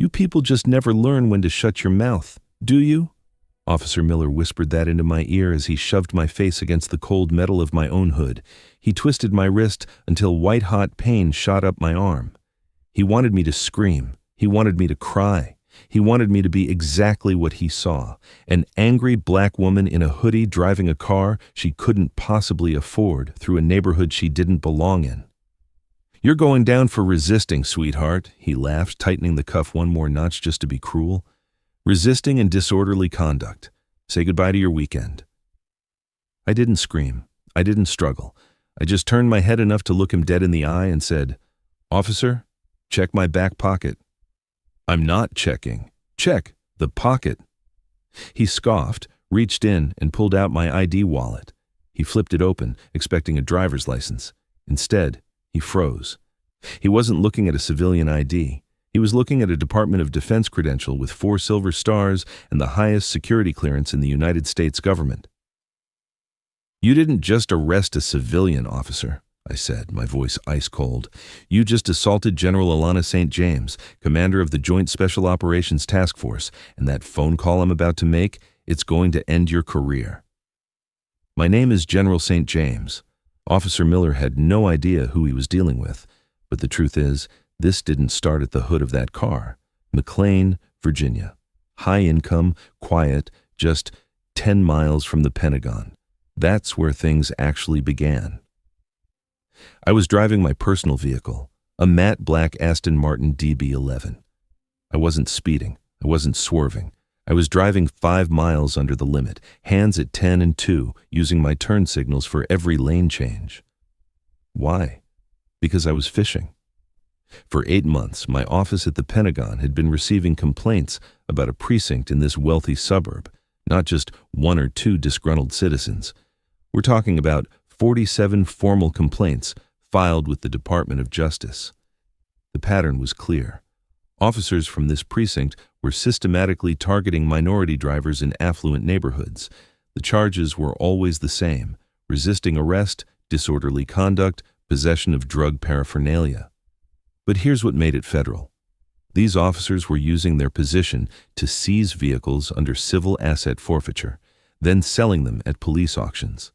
You people just never learn when to shut your mouth, do you?" Officer Miller whispered that into my ear as he shoved my face against the cold metal of my own hood. He twisted my wrist until white-hot pain shot up my arm. He wanted me to scream. He wanted me to cry. He wanted me to be exactly what he saw, an angry black woman in a hoodie driving a car she couldn't possibly afford through a neighborhood she didn't belong in. "You're going down for resisting, sweetheart," he laughed, tightening the cuff one more notch just to be cruel. "Resisting and disorderly conduct. Say goodbye to your weekend." I didn't scream. I didn't struggle. I just turned my head enough to look him dead in the eye and said, "Officer, check my back pocket." "I'm not checking. Check the pocket." He scoffed, reached in, and pulled out my ID wallet. He flipped it open, expecting a driver's license. Instead, he froze. He wasn't looking at a civilian ID. He was looking at a Department of Defense credential with 4 silver stars and the highest security clearance in the United States government. "You didn't just arrest a civilian, officer," I said, my voice ice cold. "You just assaulted General Alana St. James, commander of the Joint Special Operations Task Force, and that phone call I'm about to make, it's going to end your career." My name is General St. James. Officer Miller had no idea who he was dealing with, but the truth is, this didn't start at the hood of that car. McLean, Virginia. High income, quiet, just 10 miles from the Pentagon. That's where things actually began. I was driving my personal vehicle, a matte black Aston Martin DB11. I wasn't speeding. I wasn't swerving. I was driving 5 miles under the limit, hands at 10 and 2, using my turn signals for every lane change. Why? Because I was fishing. For 8 months, my office at the Pentagon had been receiving complaints about a precinct in this wealthy suburb, not just 1 or 2 disgruntled citizens. We're talking about 47 formal complaints filed with the Department of Justice. The pattern was clear. Officers from this precinct were systematically targeting minority drivers in affluent neighborhoods. The charges were always the same: resisting arrest, disorderly conduct, possession of drug paraphernalia. But here's what made it federal. These officers were using their position to seize vehicles under civil asset forfeiture, then selling them at police auctions.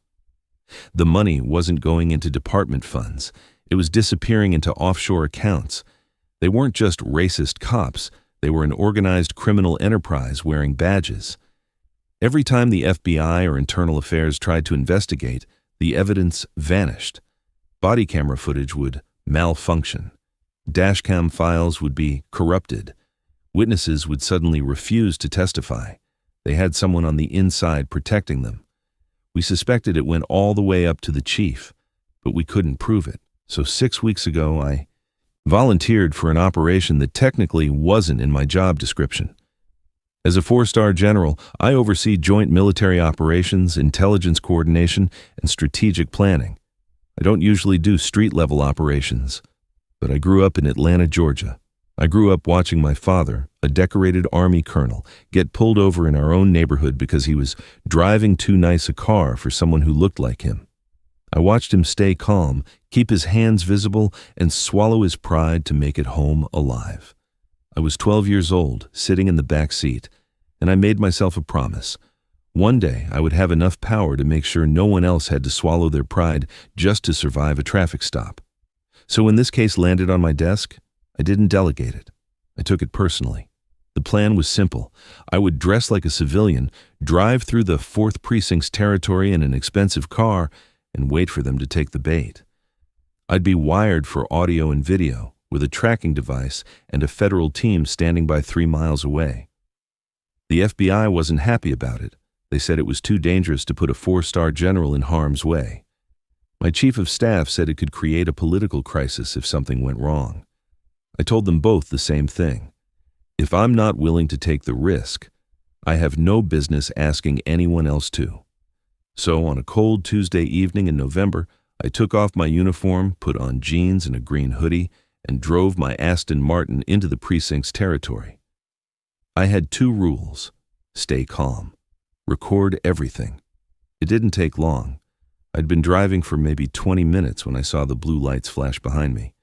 The money wasn't going into department funds. It was disappearing into offshore accounts. They weren't just racist cops. They were an organized criminal enterprise wearing badges. Every time the FBI or Internal Affairs tried to investigate, the evidence vanished. Body camera footage would malfunction. Dashcam files would be corrupted. Witnesses would suddenly refuse to testify. They had someone on the inside protecting them. We suspected it went all the way up to the chief, but we couldn't prove it. So 6 weeks ago, I volunteered for an operation that technically wasn't in my job description. As a 4-star general, I oversee joint military operations, intelligence coordination, and strategic planning. I don't usually do street-level operations, but I grew up in Atlanta, Georgia. I grew up watching my father, a decorated Army colonel, get pulled over in our own neighborhood because he was driving too nice a car for someone who looked like him. I watched him stay calm, keep his hands visible, and swallow his pride to make it home alive. I was 12 years old, sitting in the back seat, and I made myself a promise. One day, I would have enough power to make sure no one else had to swallow their pride just to survive a traffic stop. So when this case landed on my desk, I didn't delegate it. I took it personally. The plan was simple. I would dress like a civilian, drive through the 4th Precinct's territory in an expensive car, and wait for them to take the bait. I'd be wired for audio and video, with a tracking device and a federal team standing by 3 miles away. The FBI wasn't happy about it. They said it was too dangerous to put a 4-star general in harm's way. My chief of staff said it could create a political crisis if something went wrong. I told them both the same thing. If I'm not willing to take the risk, I have no business asking anyone else to. So on a cold Tuesday evening in November, I took off my uniform, put on jeans and a green hoodie, and drove my Aston Martin into the precinct's territory. I had 2 rules: stay calm, record everything. It didn't take long. I'd been driving for maybe 20 minutes when I saw the blue lights flash behind me.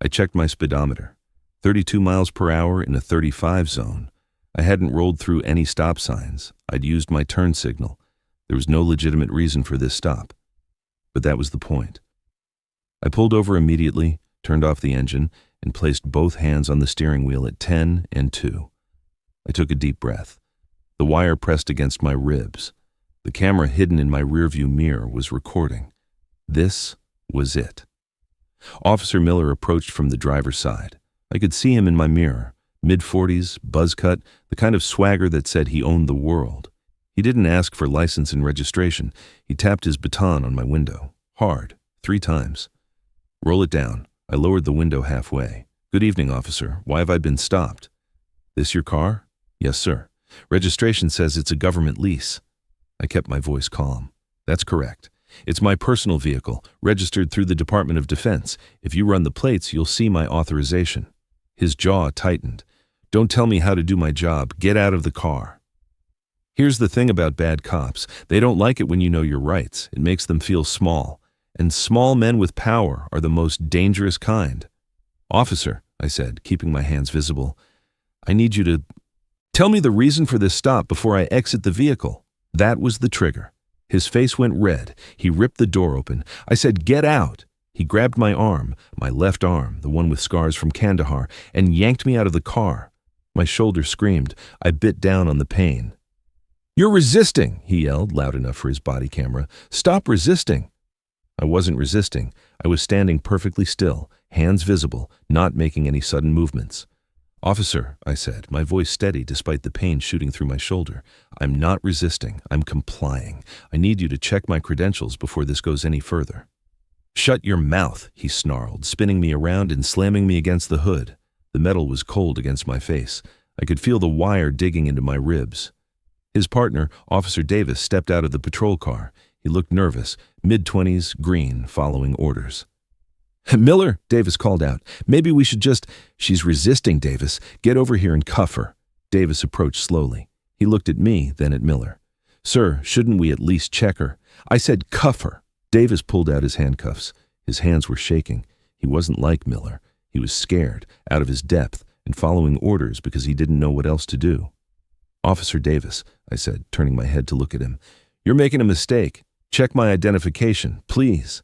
I checked my speedometer. 32 miles per hour in a 35 zone. I hadn't rolled through any stop signs. I'd used my turn signal. There was no legitimate reason for this stop. But that was the point. I pulled over immediately, turned off the engine, and placed both hands on the steering wheel at 10 and 2. I took a deep breath. The wire pressed against my ribs. The camera hidden in my rearview mirror was recording. This was it. Officer Miller approached from the driver's side. I could see him in my mirror, mid-40s, buzz cut, the kind of swagger that said he owned the world. He didn't ask for license and registration. He tapped his baton on my window, hard, 3 times. Roll it down. I lowered the window halfway. Good evening, officer. Why have I been stopped? This your car? Yes, sir. Registration says it's a government lease. I kept my voice calm. That's correct. It's my personal vehicle, registered through the Department of Defense. If you run the plates, you'll see my authorization. His jaw tightened. Don't tell me how to do my job. Get out of the car. Here's the thing about bad cops. They don't like it when you know your rights. It makes them feel small. And small men with power are the most dangerous kind. Officer, I said, keeping my hands visible, I need you to tell me the reason for this stop before I exit the vehicle. That was the trigger. His face went red. He ripped the door open. I said, get out. He grabbed my arm, my left arm, the one with scars from Kandahar, and yanked me out of the car. My shoulder screamed. I bit down on the pain. You're resisting, he yelled, loud enough for his body camera. Stop resisting. I wasn't resisting. I was standing perfectly still, hands visible, not making any sudden movements. Officer, I said, my voice steady despite the pain shooting through my shoulder. I'm not resisting. I'm complying. I need you to check my credentials before this goes any further. Shut your mouth, he snarled, spinning me around and slamming me against the hood. The metal was cold against my face. I could feel the wire digging into my ribs. His partner, Officer Davis, stepped out of the patrol car. He looked nervous, mid-20s, green, following orders. Miller, Davis called out. Maybe we should just... She's resisting, Davis. Get over here and cuff her. Davis approached slowly. He looked at me, then at Miller. Sir, shouldn't we at least check her? I said cuff her. Davis pulled out his handcuffs. His hands were shaking. He wasn't like Miller. He was scared, out of his depth, and following orders because he didn't know what else to do. Officer Davis, I said, turning my head to look at him. You're making a mistake. Check my identification, please.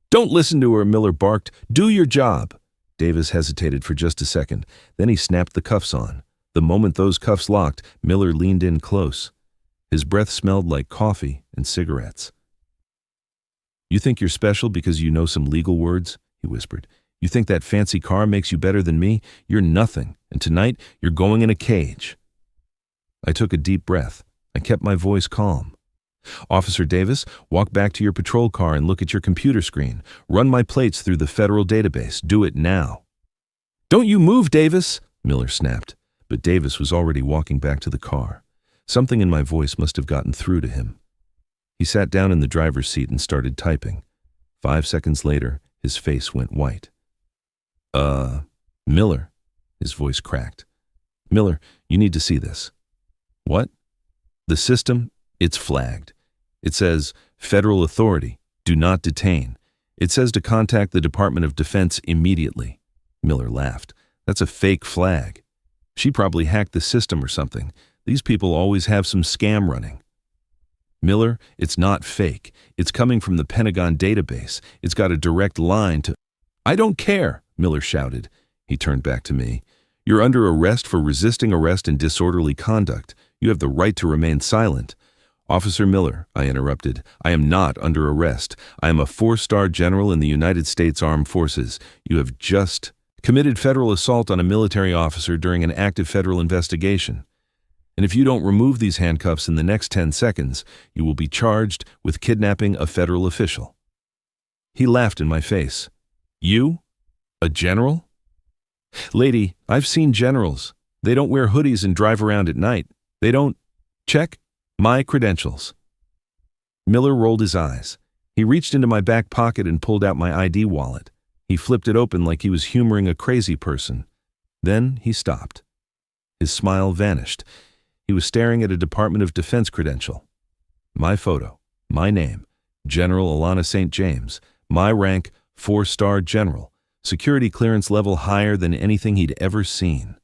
Don't listen to her, Miller barked. Do your job. Davis hesitated for just a second. Then he snapped the cuffs on. The moment those cuffs locked, Miller leaned in close. His breath smelled like coffee and cigarettes. You think you're special because you know some legal words? He whispered. You think that fancy car makes you better than me? You're nothing, and tonight you're going in a cage. I took a deep breath. I kept my voice calm. Officer Davis, walk back to your patrol car and look at your computer screen. Run my plates through the federal database. Do it now. Don't you move, Davis, Miller snapped. But Davis was already walking back to the car. Something in my voice must have gotten through to him. He sat down in the driver's seat and started typing. 5 seconds later, his face went white. Miller, his voice cracked. Miller, you need to see this. What? The system, it's flagged. It says, Federal Authority, do not detain. It says to contact the Department of Defense immediately. Miller laughed. That's a fake flag. She probably hacked the system or something. These people always have some scam running. Miller, it's not fake. It's coming from the Pentagon database. It's got a direct line to... I don't care, Miller shouted. He turned back to me. You're under arrest for resisting arrest and disorderly conduct. You have the right to remain silent. Officer Miller, I interrupted, I am not under arrest. I am a 4-star general in the United States Armed Forces. You have just committed federal assault on a military officer during an active federal investigation. And if you don't remove these handcuffs in the next 10 seconds, you will be charged with kidnapping a federal official. He laughed in my face. You? A general? Lady, I've seen generals. They don't wear hoodies and drive around at night. They don't check my credentials. Miller rolled his eyes. He reached into my back pocket and pulled out my ID wallet. He flipped it open like he was humoring a crazy person. Then he stopped. His smile vanished. He was staring at a Department of Defense credential. My photo, my name, General Alana St. James, my rank, 4-star general, security clearance level higher than anything he'd ever seen.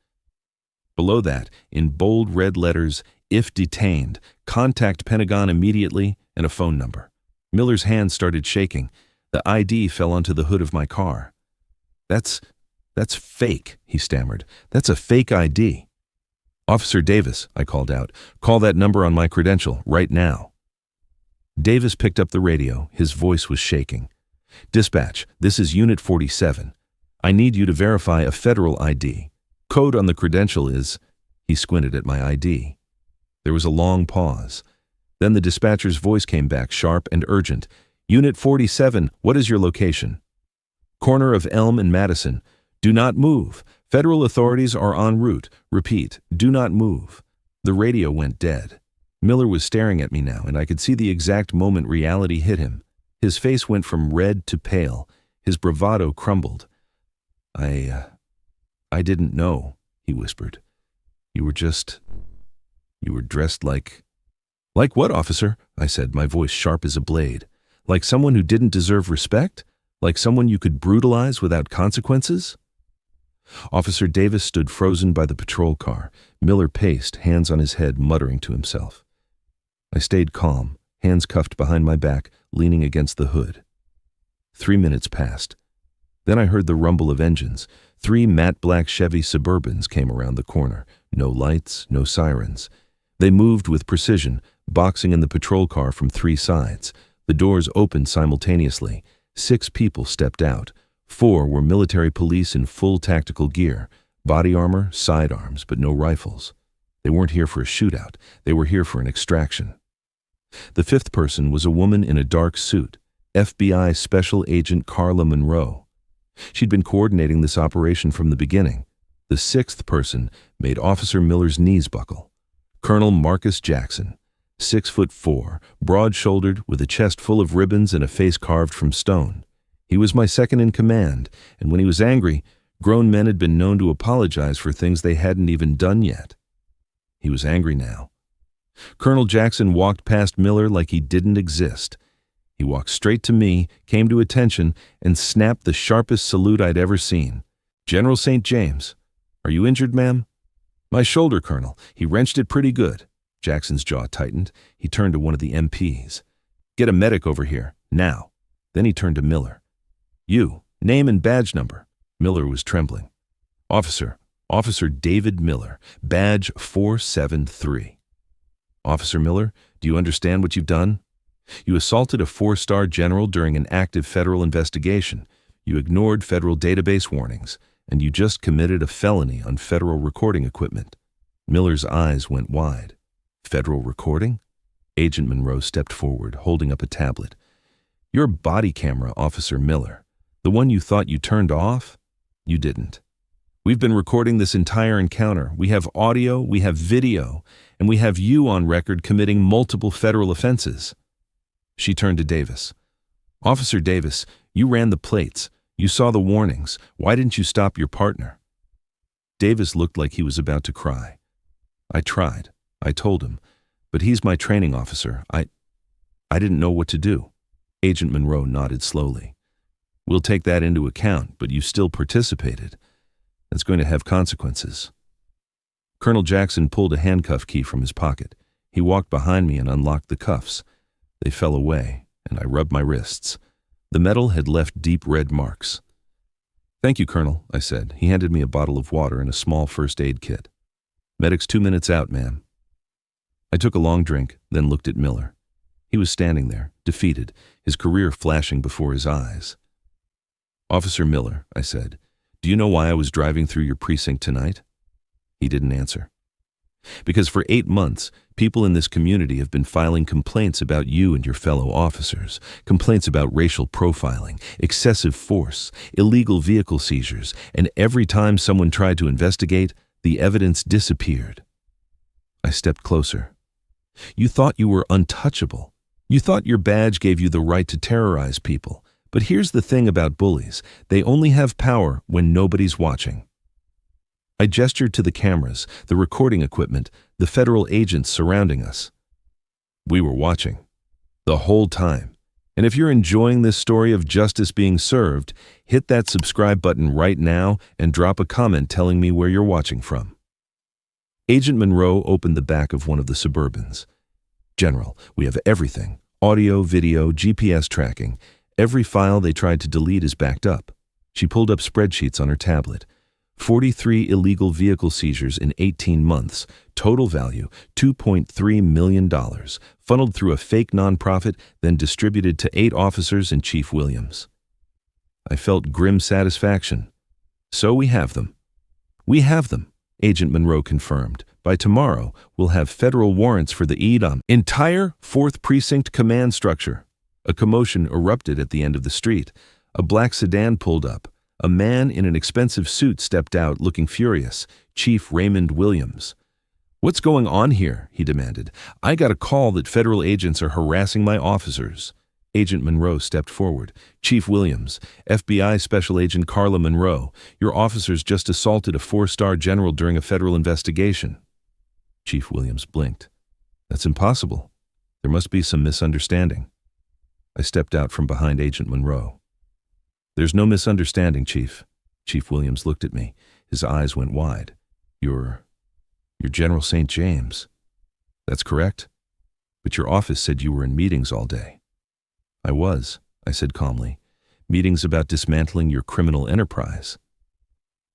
Below that, in bold red letters, "If detained, contact Pentagon immediately," and a phone number. Miller's hands started shaking. The ID fell onto the hood of my car. That's fake," he stammered. "That's a fake ID." "Officer Davis," I called out. "Call that number on my credential right now." Davis picked up the radio. His voice was shaking. "Dispatch, this is Unit 47. I need you to verify a federal ID. Code on the credential is—" He squinted at my ID. There was a long pause. Then the dispatcher's voice came back, sharp and urgent. "Unit 47, what is your location?" "Corner of Elm and Madison. Do not move. Federal authorities are en route. Repeat, do not move." The radio went dead. Miller was staring at me now, and I could see the exact moment reality hit him. His face went from red to pale. His bravado crumbled. I didn't know," he whispered. You were dressed like—" "Like what, officer?" I said, my voice sharp as a blade. "Like someone who didn't deserve respect? Like someone you could brutalize without consequences?" Officer Davis stood frozen by the patrol car. Miller paced, hands on his head, muttering to himself. I stayed calm, hands cuffed behind my back, leaning against the hood. 3 minutes passed. Then I heard the rumble of engines. 3 matte black Chevy Suburbans came around the corner. No lights, no sirens. They moved with precision, boxing in the patrol car from 3 sides. The doors opened simultaneously. 6 people stepped out. 4 were military police in full tactical gear, body armor, sidearms, but no rifles. They weren't here for a shootout. They were here for an extraction. The 5th person was a woman in a dark suit, FBI Special Agent Carla Monroe. She'd been coordinating this operation from the beginning. The 6th person made Officer Miller's knees buckle. Colonel Marcus Jackson, 6'4", broad-shouldered, with a chest full of ribbons and a face carved from stone. He was my second in command, and when he was angry, grown men had been known to apologize for things they hadn't even done yet. He was angry now. Colonel Jackson walked past Miller like he didn't exist. He walked straight to me, came to attention, and snapped the sharpest salute I'd ever seen. "General St. James. Are you injured, ma'am?" "My shoulder, Colonel. He wrenched it pretty good." Jackson's jaw tightened. He turned to one of the MPs. "Get a medic over here, now." Then he turned to Miller. "You, name and badge number." Miller was trembling. Officer David Miller, badge 473. "Officer Miller, do you understand what you've done? You assaulted a 4-star general during an active federal investigation. You ignored federal database warnings, and you just committed a felony on federal recording equipment." Miller's eyes went wide. "Federal recording?" Agent Monroe stepped forward, holding up a tablet. "Your body camera, Officer Miller. The one you thought you turned off? You didn't. We've been recording this entire encounter. We have audio, we have video, and we have you on record committing multiple federal offenses." She turned to Davis. "Officer Davis, you ran the plates. You saw the warnings. Why didn't you stop your partner?" Davis looked like he was about to cry. "I tried. I told him. But he's my training officer. I didn't know what to do." Agent Monroe nodded slowly. "We'll take that into account, but you still participated. That's going to have consequences." Colonel Jackson pulled a handcuff key from his pocket. He walked behind me and unlocked the cuffs. They fell away, and I rubbed my wrists. The metal had left deep red marks. "Thank you, Colonel," I said. He handed me a bottle of water and a small first aid kit. "Medic's 2 minutes out, ma'am." I took a long drink, then looked at Miller. He was standing there, defeated, his career flashing before his eyes. "Officer Miller," I said, "do you know why I was driving through your precinct tonight?" He didn't answer. "Because for 8 months, people in this community have been filing complaints about you and your fellow officers, complaints about racial profiling, excessive force, illegal vehicle seizures, and every time someone tried to investigate, the evidence disappeared." I stepped closer. "You thought you were untouchable. You thought your badge gave you the right to terrorize people. But here's the thing about bullies. They only have power when nobody's watching." I gestured to the cameras, the recording equipment, the federal agents surrounding us. "We were watching. The whole time. And if you're enjoying this story of justice being served, hit that subscribe button right now and drop a comment telling me where you're watching from. Agent Monroe opened the back of one of the Suburbans. General, we have everything. Audio, video, GPS tracking. Every file they tried to delete is backed up. She pulled up spreadsheets on her tablet. 43 illegal vehicle seizures in 18 months. Total value, $2.3 million. Funneled through a fake nonprofit, then distributed to 8 officers and Chief Williams. I felt grim satisfaction. So we have them. We have them, Agent Monroe confirmed. By tomorrow, we'll have federal warrants for the entire 4th Precinct command structure. A commotion erupted at the end of the street. A black sedan pulled up. A man in an expensive suit stepped out, looking furious. Chief Raymond Williams. "What's going on here?" he demanded. "I got a call that federal agents are harassing my officers." Agent Monroe stepped forward. "Chief Williams, FBI Special Agent Carla Monroe, your officers just assaulted a 4-star general during a federal investigation." Chief Williams blinked. "That's impossible. There must be some misunderstanding." I stepped out from behind Agent Monroe. "There's no misunderstanding, Chief." Chief Williams looked at me. His eyes went wide. You're General St. James." "That's correct. But your office said you were in meetings all day." "I was," I said calmly. "Meetings about dismantling your criminal enterprise."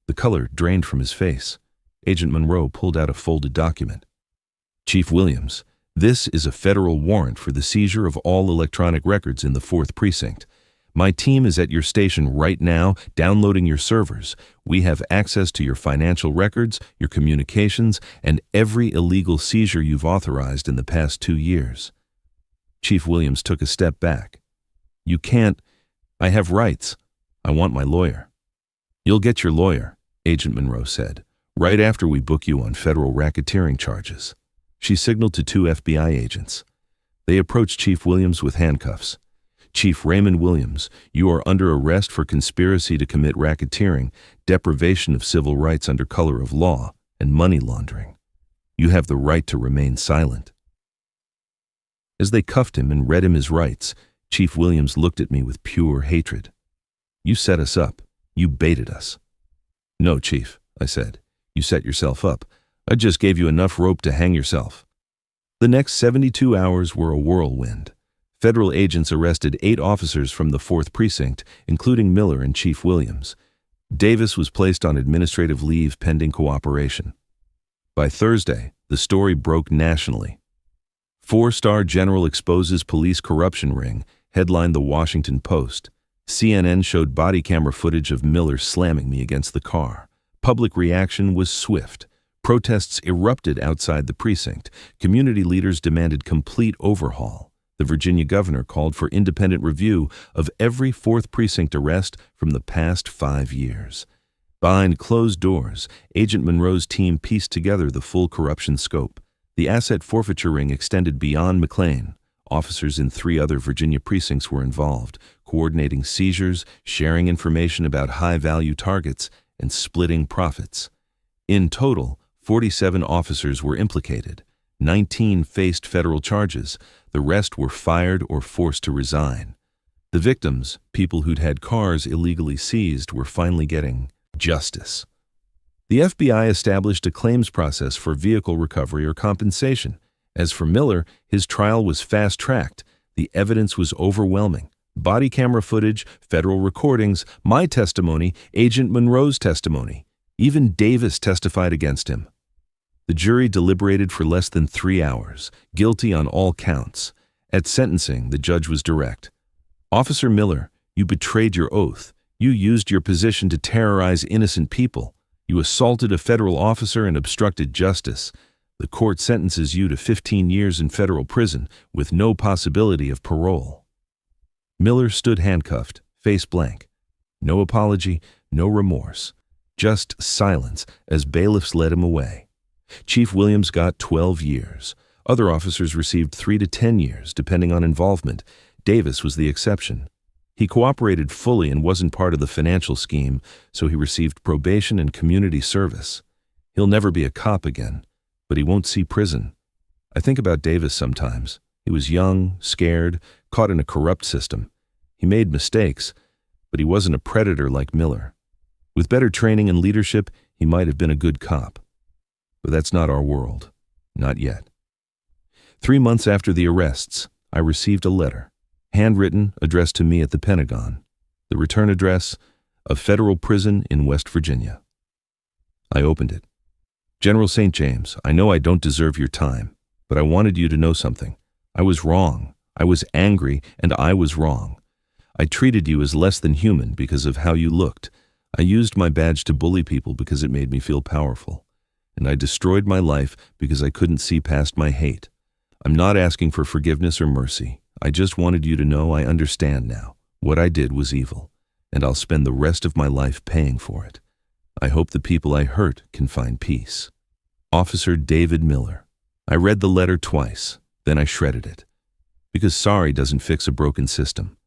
The color drained from his face. Agent Monroe pulled out a folded document. "Chief Williams, this is a federal warrant for the seizure of all electronic records in the 4th Precinct. My team is at your station right now, downloading your servers. We have access to your financial records, your communications, and every illegal seizure you've authorized in the past 2 years." Chief Williams took a step back. "You can't. I have rights. I want my lawyer." "You'll get your lawyer," Agent Monroe said, "right after we book you on federal racketeering charges." She signaled to 2 FBI agents. They approached Chief Williams with handcuffs. "Chief Raymond Williams, you are under arrest for conspiracy to commit racketeering, deprivation of civil rights under color of law, and money laundering. You have the right to remain silent." As they cuffed him and read him his rights, Chief Williams looked at me with pure hatred. "You set us up. You baited us." "No, Chief," I said. "You set yourself up. I just gave you enough rope to hang yourself." The next 72 hours were a whirlwind. Federal agents arrested 8 officers from the 4th Precinct, including Miller and Chief Williams. Davis was placed on administrative leave pending cooperation. By Thursday, the story broke nationally. 4-star general exposes police corruption ring, headlined the Washington Post. CNN showed body camera footage of Miller slamming me against the car. Public reaction was swift. Protests erupted outside the precinct. Community leaders demanded complete overhaul. The Virginia governor called for independent review of every 4th Precinct arrest from the past 5 years. Behind closed doors, Agent Monroe's team pieced together the full corruption scope. The asset forfeiture ring extended beyond McLean. Officers in 3 other Virginia precincts were involved, coordinating seizures, sharing information about high-value targets, and splitting profits. In total, 47 officers were implicated. 19 faced federal charges. The rest were fired or forced to resign. The victims, people who'd had cars illegally seized, were finally getting justice. The FBI established a claims process for vehicle recovery or compensation. As for Miller, his trial was fast-tracked. The evidence was overwhelming. Body camera footage, federal recordings, my testimony, Agent Monroe's testimony. Even Davis testified against him. The jury deliberated for less than 3 hours, guilty on all counts. At sentencing, the judge was direct. "Officer Miller, you betrayed your oath. You used your position to terrorize innocent people. You assaulted a federal officer and obstructed justice. The court sentences you to 15 years in federal prison with no possibility of parole." Miller stood handcuffed, face blank. No apology, no remorse. Just silence as bailiffs led him away. Chief Williams got 12 years. Other officers received 3 to 10 years, depending on involvement. Davis was the exception. He cooperated fully and wasn't part of the financial scheme, so he received probation and community service. He'll never be a cop again, but he won't see prison. I think about Davis sometimes. He was young, scared, caught in a corrupt system. He made mistakes, but he wasn't a predator like Miller. With better training and leadership, he might have been a good cop. But that's not our world. Not yet. 3 months after the arrests, I received a letter, handwritten, addressed to me at the Pentagon. The return address, a federal prison in West Virginia. I opened it. General St. James, I know I don't deserve your time, but I wanted you to know something. I was wrong. I was angry, and I was wrong. I treated you as less than human because of how you looked. I used my badge to bully people because it made me feel powerful. And I destroyed my life because I couldn't see past my hate. I'm not asking for forgiveness or mercy. I just wanted you to know I understand now. What I did was evil, and I'll spend the rest of my life paying for it. I hope the people I hurt can find peace. Officer David Miller. I read the letter twice, then I shredded it. Because sorry doesn't fix a broken system.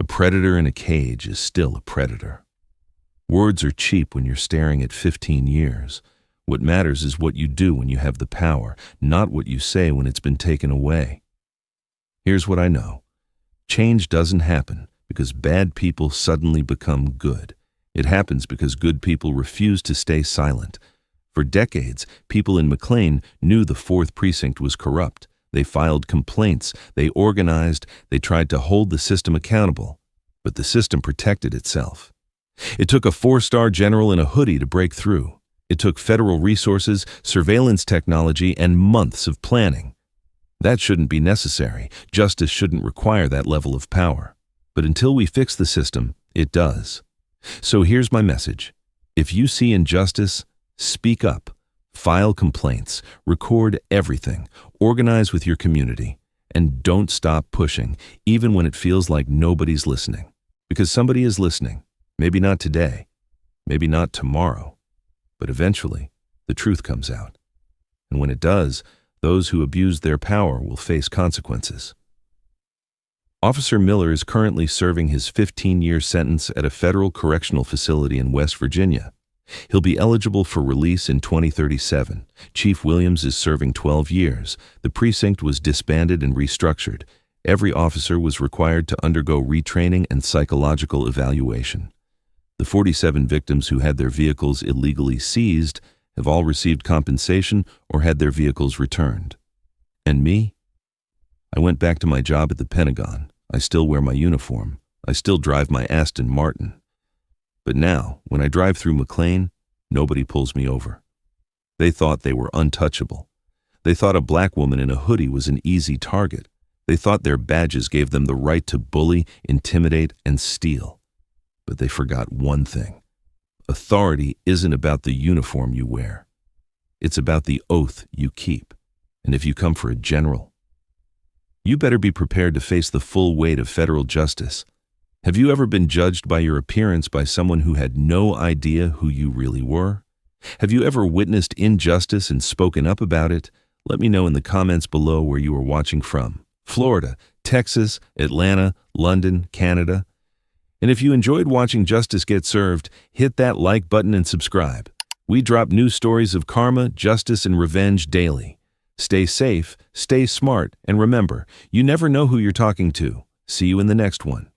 A predator in a cage is still a predator. Words are cheap when you're staring at 15 years. What matters is what you do when you have the power, not what you say when it's been taken away. Here's what I know. Change doesn't happen because bad people suddenly become good. It happens because good people refuse to stay silent. For decades, people in McLean knew the 4th Precinct was corrupt. They filed complaints, they organized, they tried to hold the system accountable. But the system protected itself. It took a 4-star general in a hoodie to break through. It took federal resources, surveillance technology, and months of planning. That shouldn't be necessary. Justice shouldn't require that level of power. But until we fix the system, it does. So here's my message. If you see injustice, speak up. File complaints, record everything, organize with your community, and don't stop pushing, even when it feels like nobody's listening. Because somebody is listening. Maybe not today, maybe not tomorrow, but eventually the truth comes out. And when it does, those who abuse their power will face consequences. Officer Miller is currently serving his 15-year sentence at a federal correctional facility in West Virginia. He'll be eligible for release in 2037. Chief Williams is serving 12 years. The precinct was disbanded and restructured. Every officer was required to undergo retraining and psychological evaluation. The 47 victims who had their vehicles illegally seized have all received compensation or had their vehicles returned. And me? I went back to my job at the Pentagon. I still wear my uniform. I still drive my Aston Martin. But now, when I drive through McLean, nobody pulls me over. They thought they were untouchable. They thought a black woman in a hoodie was an easy target. They thought their badges gave them the right to bully, intimidate, and steal. But they forgot one thing. Authority isn't about the uniform you wear. It's about the oath you keep. And if you come for a general, you better be prepared to face the full weight of federal justice. Have you ever been judged by your appearance by someone who had no idea who you really were? Have you ever witnessed injustice and spoken up about it? Let me know in the comments below where you are watching from. Florida, Texas, Atlanta, London, Canada. And if you enjoyed watching Justice Get Served, hit that like button and subscribe. We drop new stories of karma, justice, and revenge daily. Stay safe, stay smart, and remember, you never know who you're talking to. See you in the next one.